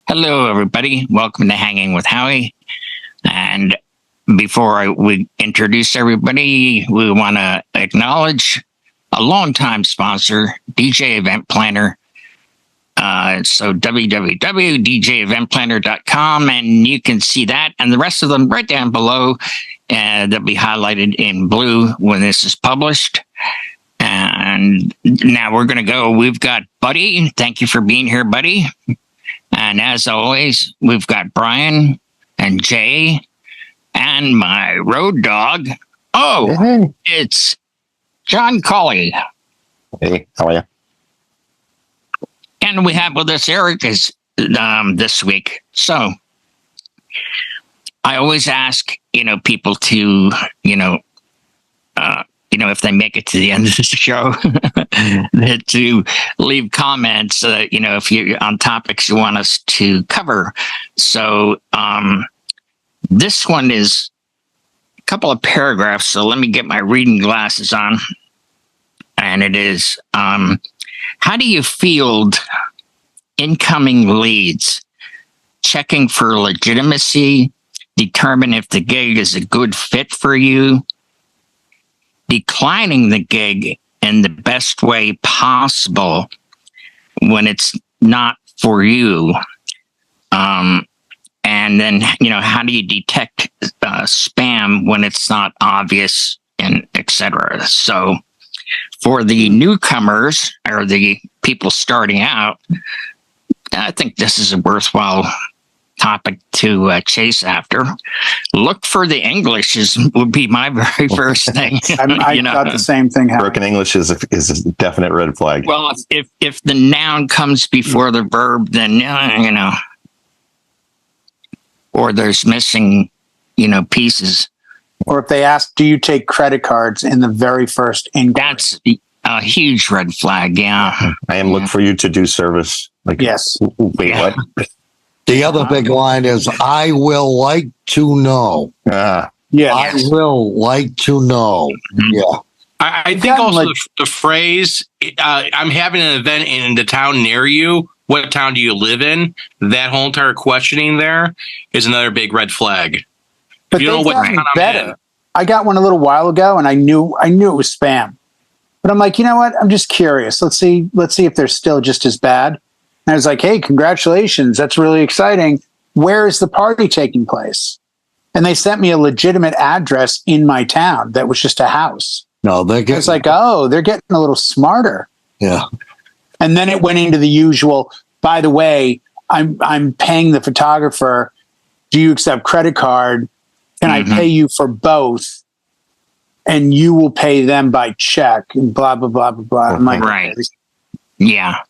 Hello, everybody. Welcome to Hanging with Howie. And before we introduce everybody, we want to acknowledge a longtime sponsor, DJ Event Planner. So www.djeventplanner.com, and you can see that and the rest of them right down below. They'll be highlighted in blue when this is published. And now we're going to go. We've got Buddy. Thank you for being here, Buddy. And as always, we've got Brian and Jay and my road dog. Oh, hey. It's John Colley. Hey, how are you? And we have with us Eric this week. So I always ask, people to, if they make it to the end of the show, to leave comments, if you're on topics you want us to cover. So this one is a couple of paragraphs. So let me get my reading glasses on. And it is, how do you field incoming leads? Checking for legitimacy, determine if the gig is a good fit for you, declining the gig in the best way possible when it's not for you. And then, how do you detect spam when it's not obvious, and etc. So for the newcomers or the people starting out, I think this is a worthwhile topic to chase after. Look for the English would be my very first thing. I thought the same thing. Broken English is a definite red flag. Well, if the noun comes before the verb, then or there's missing, pieces. Or if they ask, "Do you take credit cards?" in the very first inquiry, that's a huge red flag. Yeah, I am looking for you to do service. Yes. Wait, what? The other big line is, I will like to know. Yeah. I will like to know. Yeah. I think also the phrase, I'm having an event in the town near you. What town do you live in? That whole entire questioning there is another big red flag. But you know what town better. I got one a little while ago and I knew it was spam. But I'm like, you know what? I'm just curious. Let's see if they're still just as bad. And I was like, hey, congratulations. That's really exciting. Where is the party taking place? And they sent me a legitimate address in my town that was just a house. No, they're getting... It's like, oh, they're getting a little smarter. Yeah. And then it went into the usual, by the way, I'm paying the photographer. Do you accept credit card? Can I pay you for both? And you will pay them by check and blah, blah, blah, blah, blah. I'm like, right. Yeah.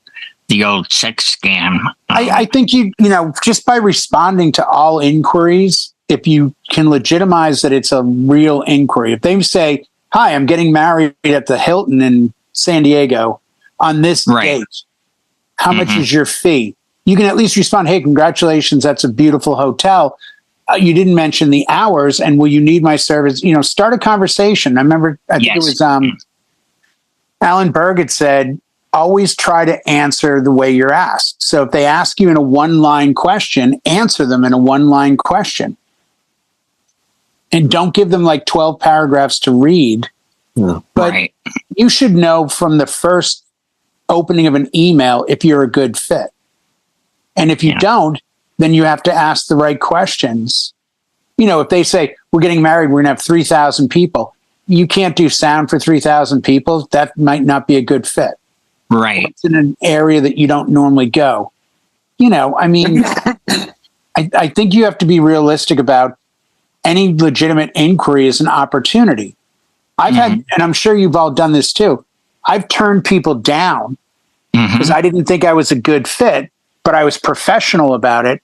The old check scam. I think just by responding to all inquiries, if you can legitimize that it's a real inquiry, if they say, hi, I'm getting married at the Hilton in San Diego on this date, how much is your fee? You can at least respond, hey, congratulations, that's a beautiful hotel. You didn't mention the hours, and will you need my service? Start a conversation. I remember, I think it was Alan Berg had said, always try to answer the way you're asked. So if they ask you in a one-line question, answer them in a one-line question. And don't give them like 12 paragraphs to read. But you should know from the first opening of an email if you're a good fit. And if you don't, then you have to ask the right questions. If they say, we're getting married, we're going to have 3,000 people. You can't do sound for 3,000 people. That might not be a good fit. Right. It's in an area that you don't normally go. I think you have to be realistic about any legitimate inquiry as an opportunity. I've had, and I'm sure you've all done this too, I've turned people down because I didn't think I was a good fit, but I was professional about it.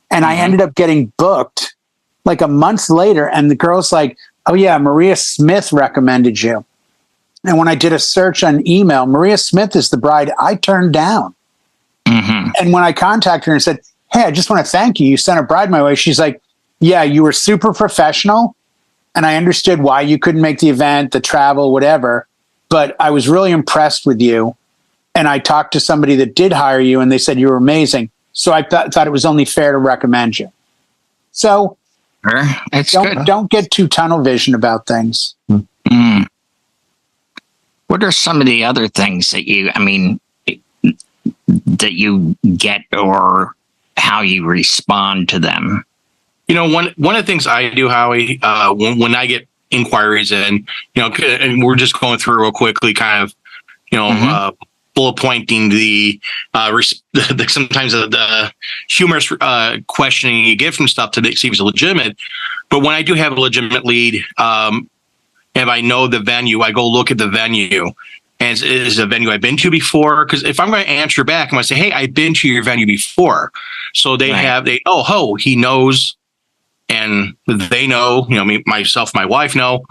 And I ended up getting booked like a month later. And the girl's like, oh yeah, Maria Smith recommended you. And when I did a search on email, Maria Smith is the bride I turned down. And when I contacted her and said, hey, I just want to thank you. You sent a bride my way. She's like, yeah, you were super professional. And I understood why you couldn't make the event, the travel, whatever. But I was really impressed with you. And I talked to somebody that did hire you and they said you were amazing. So I thought it was only fair to recommend you. So Sure. It's good. don't get too tunnel vision about things. Mm. What are some of the other things that that you get, or how you respond to them? One of the things I do, Howie, when I get inquiries in, and we're just going through real quickly, kind of, bullet pointing the sometimes the humorous questioning you get from stuff to see if it's legitimate. But when I do have a legitimate lead, if I know the venue, I go look at the venue. And is a venue I've been to before? Because if I'm going to answer back, I'm going to say, hey, I've been to your venue before. So he knows, and they know, myself, my wife know,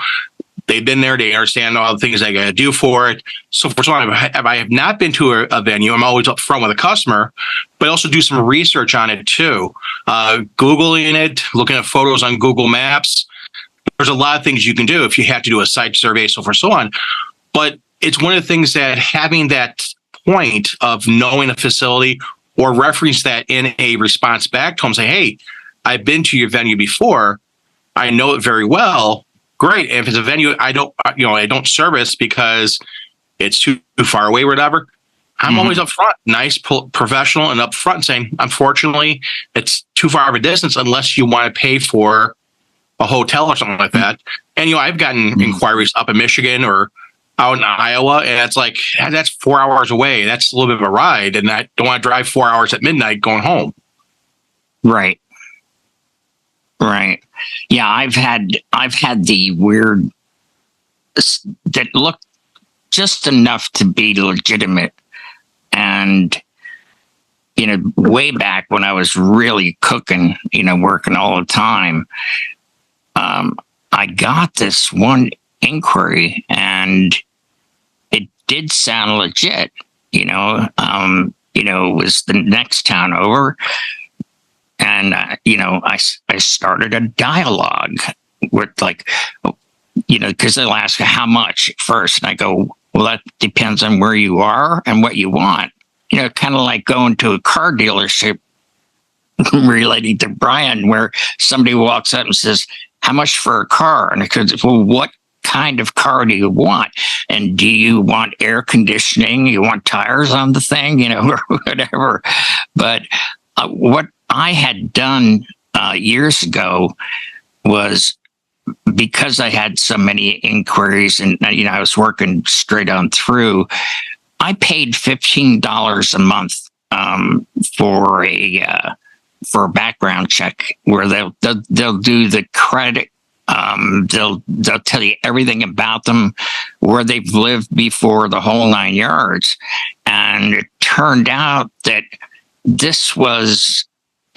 they've been there. They understand all the things I got to do for it. So for some, if I have not been to a venue, I'm always up front with a customer, but I also do some research on it too. Googling it, looking at photos on Google Maps. There's a lot of things you can do if you have to do a site survey, so forth, so on. But it's one of the things that having that point of knowing a facility or reference that in a response back to them, say, hey, I've been to your venue before. I know it very well. Great. And if it's a venue I don't service because it's too far away or whatever, I'm always up front, nice, professional, and up front saying, unfortunately, it's too far of a distance unless you want to pay for a hotel or something like that. And, I've gotten inquiries up in Michigan or out in Iowa, and it's like, that's 4 hours away. That's a little bit of a ride, and I don't want to drive 4 hours at midnight going home. Right. Yeah, I've had the weird that look just enough to be legitimate. And, way back when I was really cooking, working all the time, I got this one inquiry, and it did sound legit. It was the next town over, and I started a dialogue with because they'll ask how much first, and I go, well, that depends on where you are and what you want. Kind of like going to a car dealership, relating to Brian, where somebody walks up and says, how much for a car? And I goes, well, what kind of car do you want? And do you want air conditioning? You want tires on the thing, or whatever. But what I had done years ago was, because I had so many inquiries and, I was working straight on through, I paid $15 a month for a background check, where they'll do the credit. They'll tell you everything about them, where they've lived before, the whole 9 yards. And it turned out that this was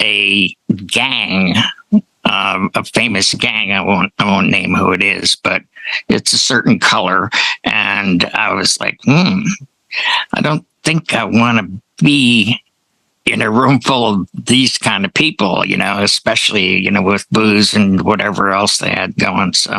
a gang, a famous gang. I won't name who it is, but it's a certain color. And I was like, I don't think I want to be in a room full of these kind of people, especially, with booze and whatever else they had going. So.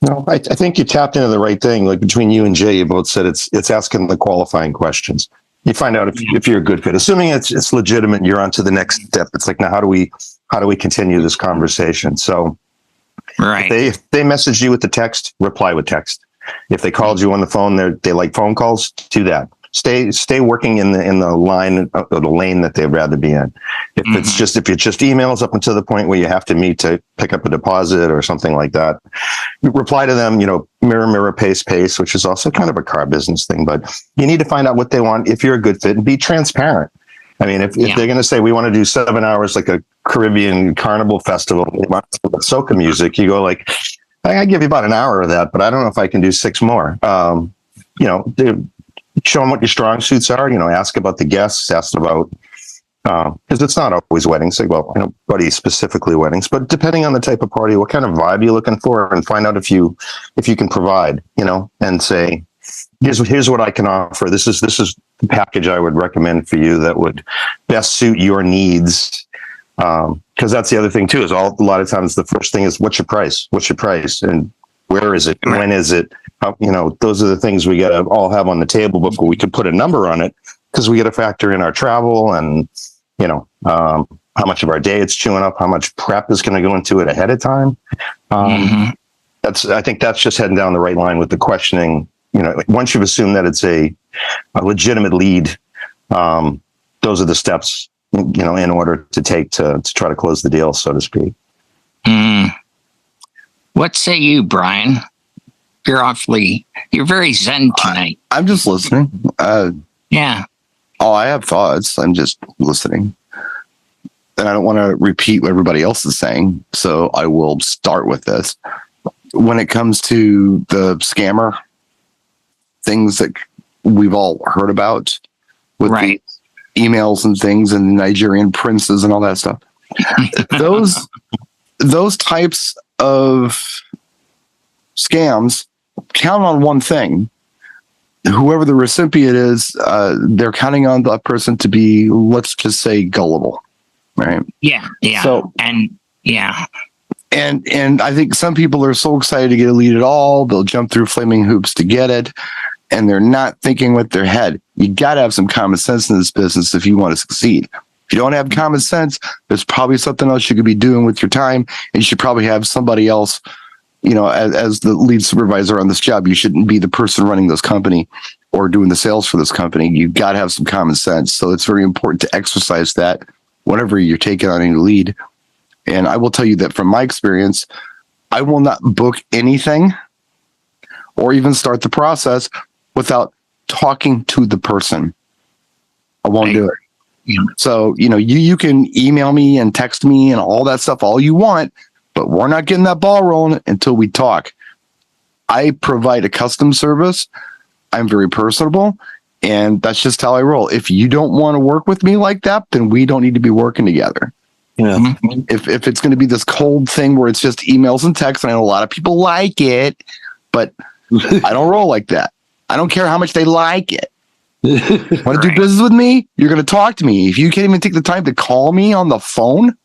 No, I think you tapped into the right thing. Like between you and Jay, you both said it's asking the qualifying questions. You find out if you're a good fit. Assuming it's legitimate, you're on to the next step. It's like, now how do we continue this conversation? So, right. If they messaged you with the text, reply with text. If they called you on the phone, they like phone calls, do that. Stay working in the line or the lane that they'd rather be in. If it's just emails up until the point where you have to meet to pick up a deposit or something like that, you reply to them, mirror, pace, which is also kind of a car business thing, but you need to find out what they want if you're a good fit and be transparent. I mean, if they're going to say, we want to do 7 hours like a Caribbean carnival festival, they want soca music, you go like, I give you about an hour of that, but I don't know if I can do 6 more. Show them what your strong suits are, ask about the guests, ask about, because it's not always weddings, buddy, specifically weddings, but depending on the type of party, what kind of vibe you're looking for, and find out if you can provide, and say, here's what I can offer. This is the package I would recommend for you that would best suit your needs. Because that's the other thing too, is a lot of times the first thing is, what's your price? And where is it? When is it? Those are the things we got to all have on the table before we could put a number on it. because we got to factor in our travel and, how much of our day it's chewing up, how much prep is going to go into it ahead of time. I think that's just heading down the right line with the questioning. Once you've assumed that it's a legitimate lead, those are the steps, in order to take to try to close the deal, so to speak. What say you, Brian? You're very zen tonight. I'm just listening. Yeah. Oh, I have thoughts. I'm just listening. And I don't want to repeat what everybody else is saying. So I will start with this. When it comes to the scammer things that we've all heard about with the emails and things and the Nigerian princes and all that stuff, those types of scams count on one thing. Whoever the recipient is, they're counting on that person to be, let's just say, gullible, right? Yeah. So, and I think some people are so excited to get a lead at all, they'll jump through flaming hoops to get it, and they're not thinking with their head. You got to have some common sense in this business if you want to succeed. If you don't have common sense, there's probably something else you could be doing with your time, and you should probably have somebody else, as the lead supervisor on this job. You shouldn't be the person running this company or doing the sales for this company. You've got to have some common sense. So it's very important to exercise that whenever you're taking on any lead. And I will tell you that from my experience, I will not book anything or even start the process without talking to the person. I won't do it. Yeah. So, you can email me and text me and all that stuff all you want, but we're not getting that ball rolling until we talk. I provide a custom service. I'm very personable, and that's just how I roll. If you don't want to work with me like that, then we don't need to be working together. Yeah. If it's going to be this cold thing where it's just emails and texts, and I know a lot of people like it, but I don't roll like that. I don't care how much they like it. Want to do business with me? You're going to talk to me. If you can't even take the time to call me on the phone,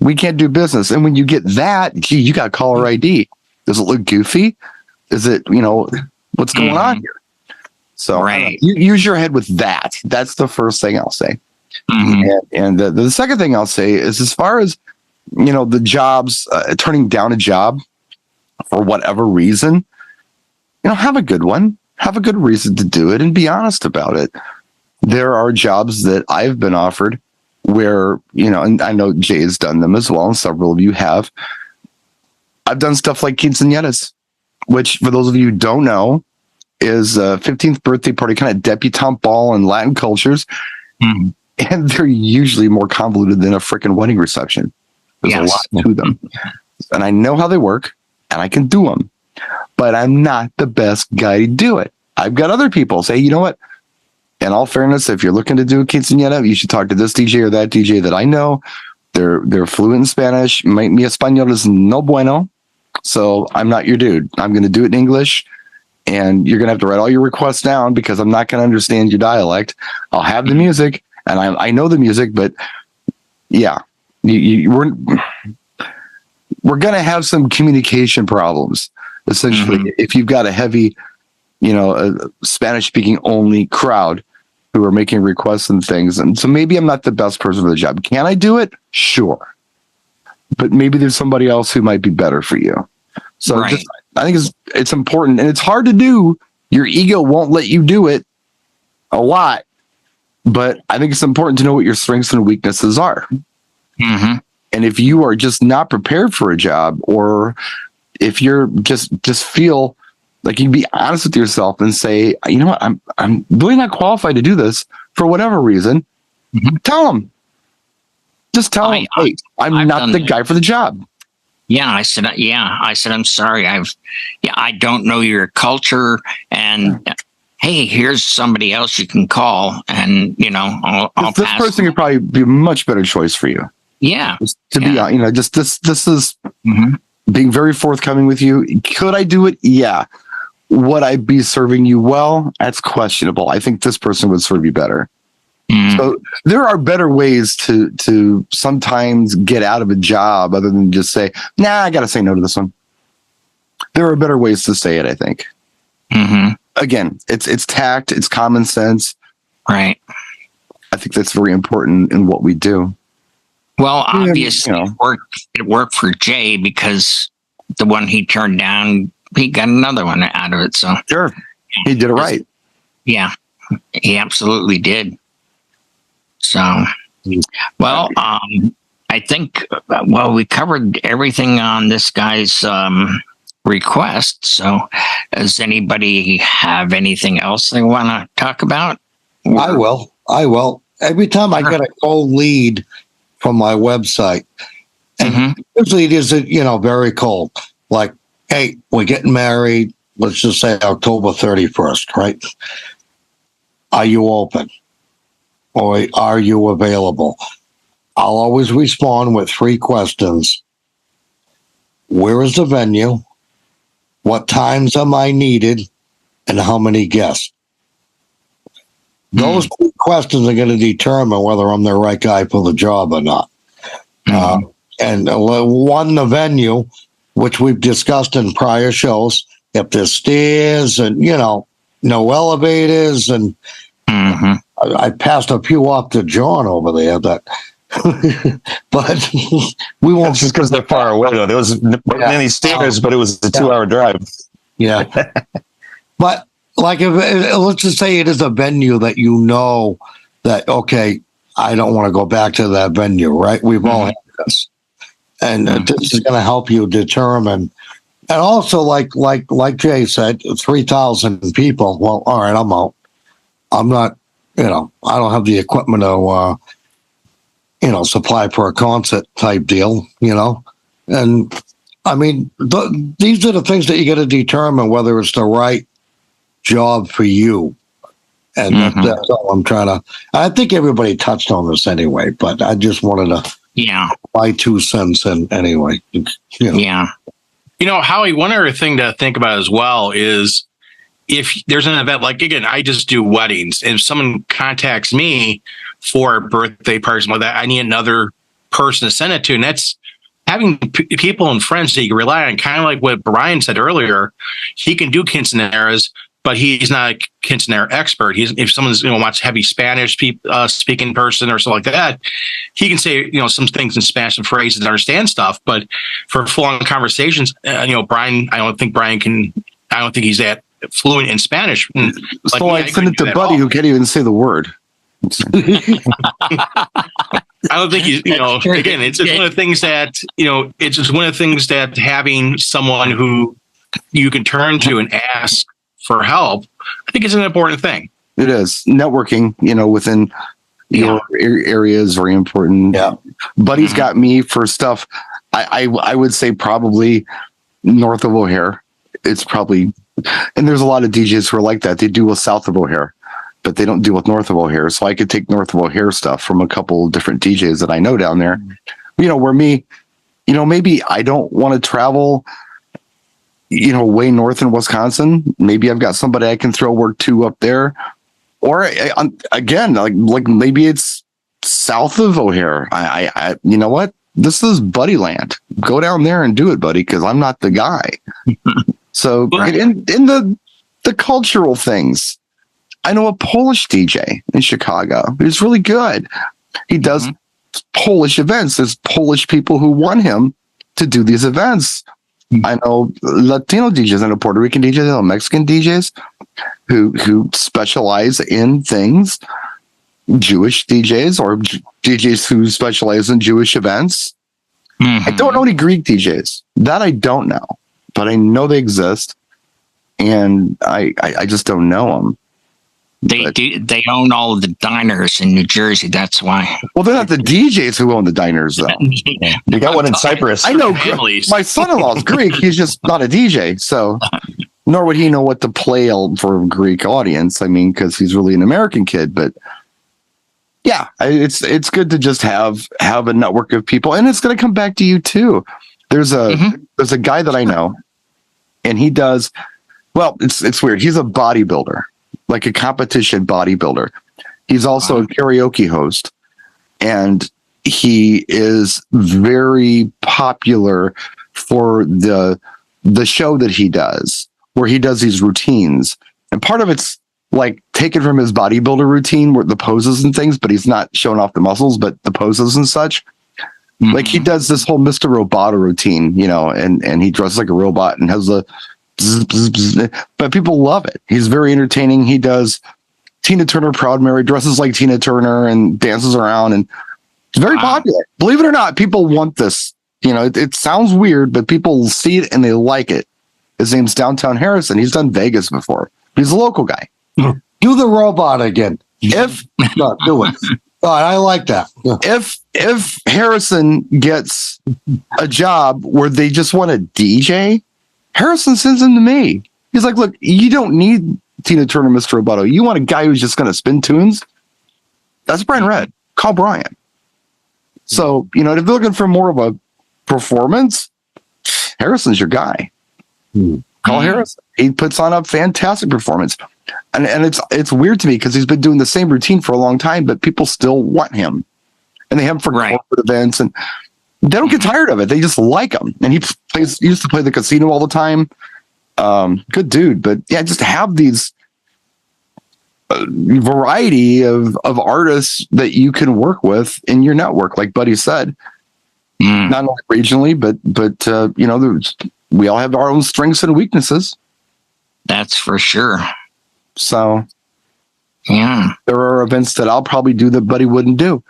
we can't do business. And when you get that, you got caller ID. Does it look goofy? Is it, what's going on here? So you use your head with that. That's the first thing I'll say. And the second thing I'll say is, as far as, the jobs, turning down a job for whatever reason, have a good one. Have a good reason to do it and be honest about it. There are jobs that I've been offered where, and I know Jay has done them as well, and several of you have. I've done stuff like quinceañeras, which, for those of you who don't know, is a 15th birthday party, kind of debutante ball in Latin cultures. And they're usually more convoluted than a freaking wedding reception. There's a lot to them. And I know how they work, and I can do them. But I'm not the best guy to do it. I've got other people say, you know what? In all fairness, if you're looking to do a quinceañera, you should talk to this DJ or that DJ that I know. They're fluent in Spanish. Mi español is no bueno. So I'm not your dude. I'm going to do it in English. And you're going to have to write all your requests down because I'm not going to understand your dialect. I'll have the music, and I know the music, but yeah, we're going to have some communication problems. Essentially, if you've got a heavy, a Spanish-speaking only crowd who are making requests and things. And so maybe I'm not the best person for the job. Can I do it? Sure. But maybe there's somebody else who might be better for you. So I think it's important, and it's hard to do. Your ego won't let you do it a lot, but I think it's important to know what your strengths and weaknesses are. And if you are just not prepared for a job, or if you're just feel like, you can be honest with yourself and say, you know what, I'm really not qualified to do this for whatever reason. Tell them. Just tell them, hey, I'm not the guy for the job. Yeah, I said, I'm sorry. I don't know your culture, and hey, here's somebody else you can call, and I'll this pass. Person could probably be a much better choice for you. Yeah, to be honest, this is being very forthcoming with you. Could I do it? Yeah. Would I be serving you well? That's questionable. I think this person would serve you better. So there are better ways to sometimes get out of a job other than just say, nah, I got to say no to this one. There are better ways to say it, I think. Again, it's tact, it's common sense. Right. I think that's very important in what we do. Well, obviously, you know. it worked for Jay because the one he turned down, he got another one out of it. So, Sure. He did it right. yeah, he absolutely did. So, well, I think, we covered everything on this guy's request. So, does anybody have anything else they want to talk about? I will. Every time I get a cold lead from my website, and usually it is, very cold. Like, hey, we're getting married. Let's just say October 31st, right? Are you open? Or are you available? I'll always respond with 3 questions. Where is the venue? What times am I needed? And how many guests? Those 2 questions are going to determine whether I'm the right guy for the job or not. And one, the venue, which we've discussed in prior shows, if there's stairs and, no elevators. And I passed a few off to John over there that, but we won't. That's just because they're far away. Though. There wasn't any stairs, but it was a 2-hour drive. Yeah. But like, if let's just say it is a venue that that, okay, I don't want to go back to that venue, right? We've all had this. And this is going to help you determine. And also, like Jay said, 3,000 people. Well, all right, I'm out. I'm not, I don't have the equipment to, supply for a concert type deal, And I mean, these are the things that you got to determine whether it's the right job for you. And that's all I'm trying to. I think everybody touched on this anyway, but I just wanted to my 2 cents in anyway. Yeah. Howie, one other thing to think about as well is if there's an event, like, again, I just do weddings. And if someone contacts me for a birthday party like that, I need another person to send it to. And that's having people and friends that you can rely on, kind of like what Brian said earlier. He can do quinceañeras, but he's not a quinceañera expert. If someone's wants heavy Spanish speaking person or something like that, he can say some things in Spanish and phrases and understand stuff. But for full-on conversations, Brian, I don't think he's that fluent in Spanish. So I send it to Buddy, who can't even say the word. I don't think he's, again, it's just one of the things that, it's just one of the things that having someone who you can turn to and ask for help, I think it's an important thing. It is. Networking, within your area is very important. Yeah. Buddy's got me for stuff. I would say probably north of O'Hare. It's probably, and there's a lot of DJs who are like that. They do with south of O'Hare, but they don't deal with north of O'Hare. So I could take north of O'Hare stuff from a couple different DJs that I know down there. Where me, maybe I don't want to travel, way north in Wisconsin. Maybe I've got somebody I can throw work to up there. Or again, like maybe it's south of O'Hare. I you know what? This is Buddy land. Go down there and do it, buddy, because I'm not the guy. So in the cultural things, I know a Polish DJ in Chicago who's really good. He does Polish events. There's Polish people who want him to do these events. I know Latino DJs, I know Puerto Rican DJs, I know Mexican DJs who specialize in things, Jewish DJs or DJs who specialize in Jewish events. I don't know any Greek DJs. That I don't know, but I know they exist, and I just don't know them. They own all of the diners in New Jersey. That's why. Well, they're not the DJs who own the diners, though. You got one in Cyprus. I know. My son-in-law's Greek. He's just not a DJ, so nor would he know what to play for a Greek audience. I mean, because he's really an American kid. But yeah, it's good to just have a network of people, and it's going to come back to you too. There's a guy that I know, and he does well. It's weird. He's a bodybuilder. Like a competition bodybuilder. He's also a karaoke host, and he is very popular for the show that he does, where he does these routines. And part of it's like taken from his bodybuilder routine, where the poses and things, but he's not showing off the muscles, but the poses and such. Like he does this whole Mr. Roboto routine, and he dresses like a robot and has the bzz, bzz, bzz, but people love it. He's very entertaining. He does Tina Turner Proud Mary, dresses like Tina Turner and dances around, and it's very popular. Believe it or not, people want this. It sounds weird, but people see it and they like it. His name's Downtown Harrison. He's done Vegas before. He's a local guy. Do the robot again. No, do it. All right, I like that. Yeah. If Harrison gets a job where they just want a DJ, Harrison sends him to me. He's like, look, you don't need Tina Turner, Mr. Roboto. You want a guy who's just going to spin tunes? That's Brian Red. Call Brian. So, if they're looking for more of a performance, Harrison's your guy. Call Harrison. He puts on a fantastic performance. And it's weird to me because he's been doing the same routine for a long time, but people still want him. And they have him for corporate events, and they don't get tired of it. They just like him. And he used to play the casino all the time. Good dude. But yeah, just have these variety of artists that you can work with in your network, like Buddy said. Not only regionally, but we all have our own strengths and weaknesses. That's for sure. So, yeah, there are events that I'll probably do that Buddy wouldn't do,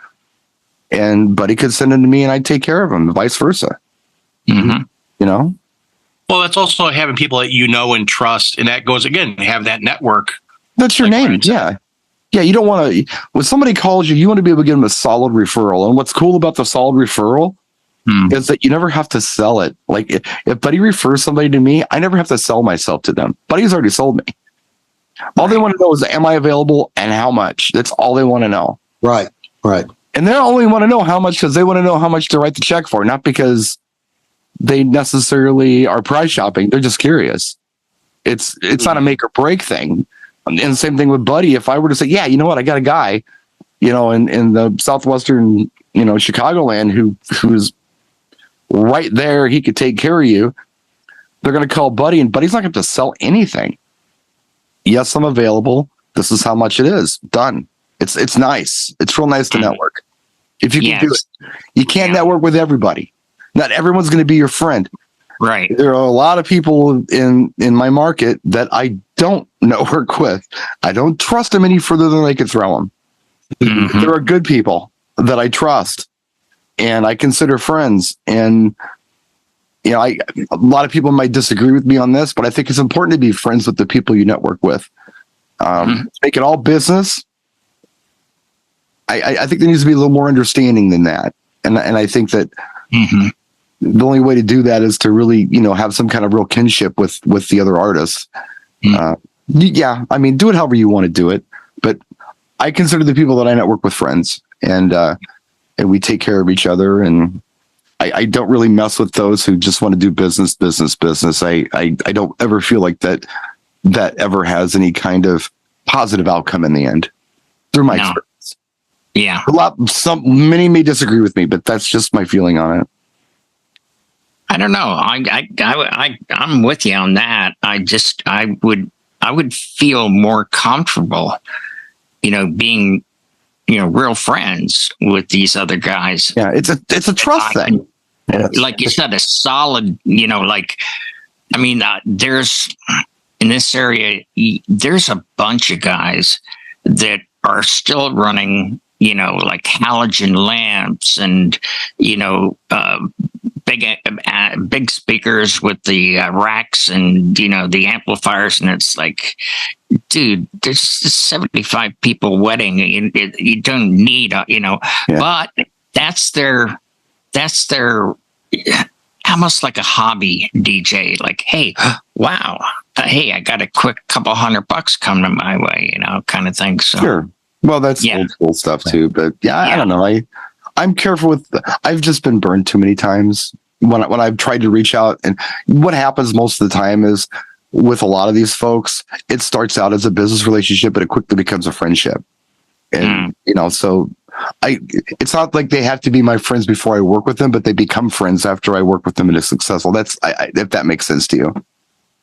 and Buddy could send them to me, and I'd take care of them, vice versa. Well, that's also having people that and trust, and that goes again. Have that network. That's your name, yeah. You don't want to. When somebody calls you, you want to be able to give them a solid referral. And what's cool about the solid referral is that you never have to sell it. Like if Buddy refers somebody to me, I never have to sell myself to them. Buddy's already sold me. All they want to know is, am I available and how much? That's all they want to know. Right. And they only want to know how much because they want to know how much to write the check for, not because they necessarily are price shopping. They're just curious. It's not a make or break thing. And the same thing with Buddy. If I were to say, yeah, you know what, I got a guy, in the Southwestern, Chicagoland who's right there, he could take care of you. They're going to call Buddy, and Buddy's not going to sell anything. Yes, I'm available. This is how much it is. Done. It's nice. It's real nice to network. If you can do it. You can't network with everybody. Not everyone's going to be your friend. Right. There are a lot of people in my market that I don't network with. I don't trust them any further than they can throw them. There are good people that I trust and I consider friends. And a lot of people might disagree with me on this, but I think it's important to be friends with the people you network with. Make it all business. I think there needs to be a little more understanding than that. And I think that the only way to do that is to really, have some kind of real kinship with the other artists. Yeah, I mean, do it however you want to do it. But I consider the people that I network with friends, and we take care of each other. And I don't really mess with those who just want to do business. I don't ever feel like that ever has any kind of positive outcome in the end through my experience. Yeah. Many may disagree with me, but that's just my feeling on it. I don't know. I'm with you on that. I would feel more comfortable, being, real friends with these other guys. Yeah, it's a trust thing. Like you said, a solid, there's in this area, there's a bunch of guys that are still running, like halogen lamps and, big speakers with the racks and, the amplifiers. And it's like, dude, there's 75 people wedding. You don't need, but that's their almost like a hobby DJ. Like, hey, wow. Hey, I got a quick couple $100 coming my way, kind of thing. So sure. Well, that's old school stuff too, but I don't know. I'm careful with. I've just been burned too many times when I've tried to reach out, and what happens most of the time is with a lot of these folks, it starts out as a business relationship, but it quickly becomes a friendship, and so it's not like they have to be my friends before I work with them, but they become friends after I work with them and it's successful. That's if that makes sense to you.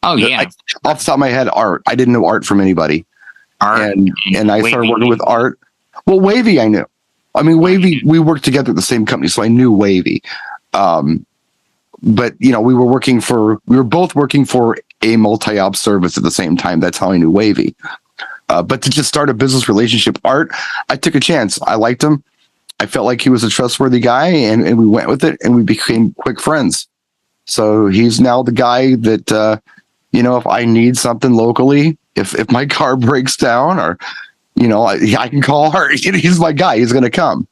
Oh yeah. Off the top of my head, art. I didn't know art from anybody. Art and I started Wavy. working with Art. Well, Wavy, I knew. I mean, Wavy, we worked together at the same company, so I knew Wavy. But we were both working for a multi-op service at the same time. That's how I knew Wavy. But to just start a business relationship, Art, I took a chance. I liked him. I felt like he was a trustworthy guy, and we went with it, and we became quick friends. So he's now the guy that, if I need something locally, if my car breaks down, or, I can call Art. He's my guy. He's going to come.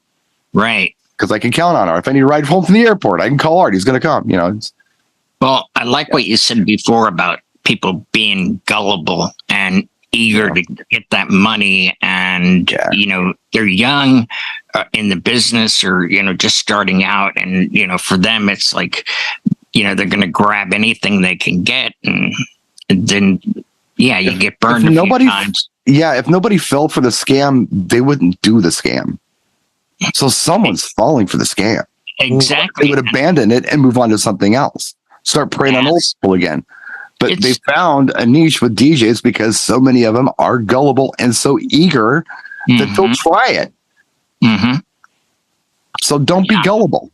Right. Because I can count on Art. If I need a ride home from the airport, I can call Art. He's going to come. Well, I like what you said before about people being gullible and eager to get that money, and they're young in the business, or just starting out, and for them it's like they're going to grab anything they can get, and then you get burned a few times. If nobody fell for the scam, they wouldn't do the scam. So someone's falling for the scam. Exactly. They would abandon it and move on to something else. Start preying on old people again. But they found a niche with DJs because so many of them are gullible and so eager that they'll try it. Mm-hmm. So don't be gullible.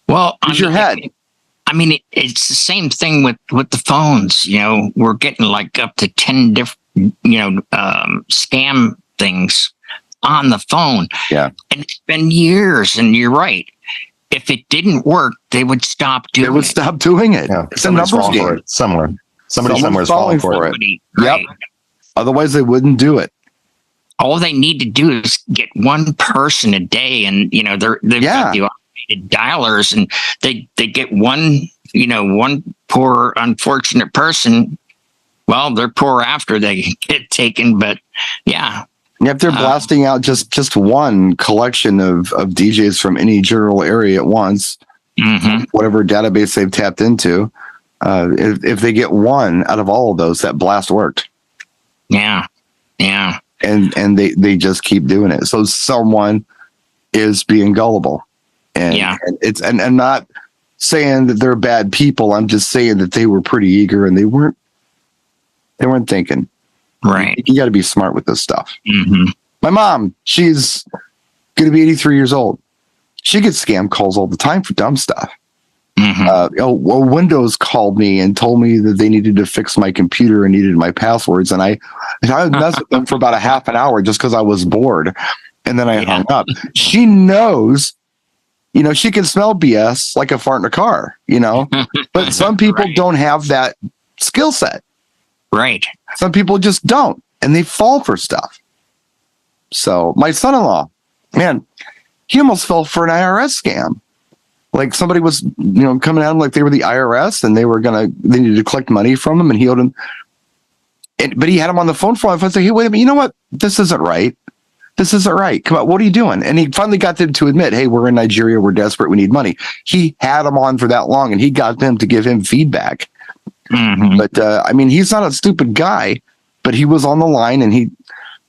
Well, use your head. It's the same thing with the phones. We're getting like up to 10 different, scam things on the phone. Yeah. And it's been years, and you're right. If it didn't work, they would stop doing it. They would stop doing it. Yeah. It's a numbers game. Somewhere. Somebody's falling for it. Right. Yep. Otherwise, they wouldn't do it. All they need to do is get one person a day, and they've got the automated dialers, and they get one poor unfortunate person. Well, they're poor after they get taken, but If they're blasting out just one collection of DJs from any general area at once, whatever database they've tapped into, if they get one out of all of those, that blast worked. Yeah. And they just keep doing it. So someone is being gullible, and it's and not saying that they're bad people. I'm just saying that they were pretty eager, and they weren't thinking. Right. You got to be smart with this stuff. Mm-hmm. My mom, she's going to be 83 years old. She gets scam calls all the time for dumb stuff. Windows called me and told me that they needed to fix my computer and needed my passwords. And I messed with them for about a half an hour just because I was bored. And then I hung up. She knows, she can smell BS like a fart in a car, but some people don't have that skill set. Right. Some people just don't, and they fall for stuff. So my son-in-law, man, he almost fell for an IRS scam. Like somebody was, coming at him like they were the IRS, and they needed to collect money from him, and he owed him. But he had him on the phone for a while. I said, "Hey, wait a minute, you know what? This isn't right. This isn't right. Come on, what are you doing?" And he finally got them to admit, "Hey, we're in Nigeria. We're desperate. We need money." He had him on for that long, and he got them to give him feedback. Mm-hmm. But he's not a stupid guy, but he was on the line, and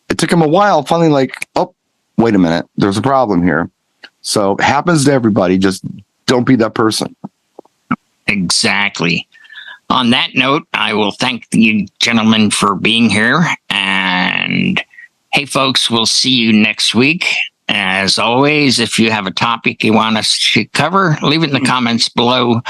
it took him a while. Finally, like, oh, wait a minute, there's a problem here. So it happens to everybody. Just don't be that person. Exactly. On that note, I will thank you gentlemen for being here. And hey, folks, we'll see you next week. As always, if you have a topic you want us to cover, leave it in the comments below.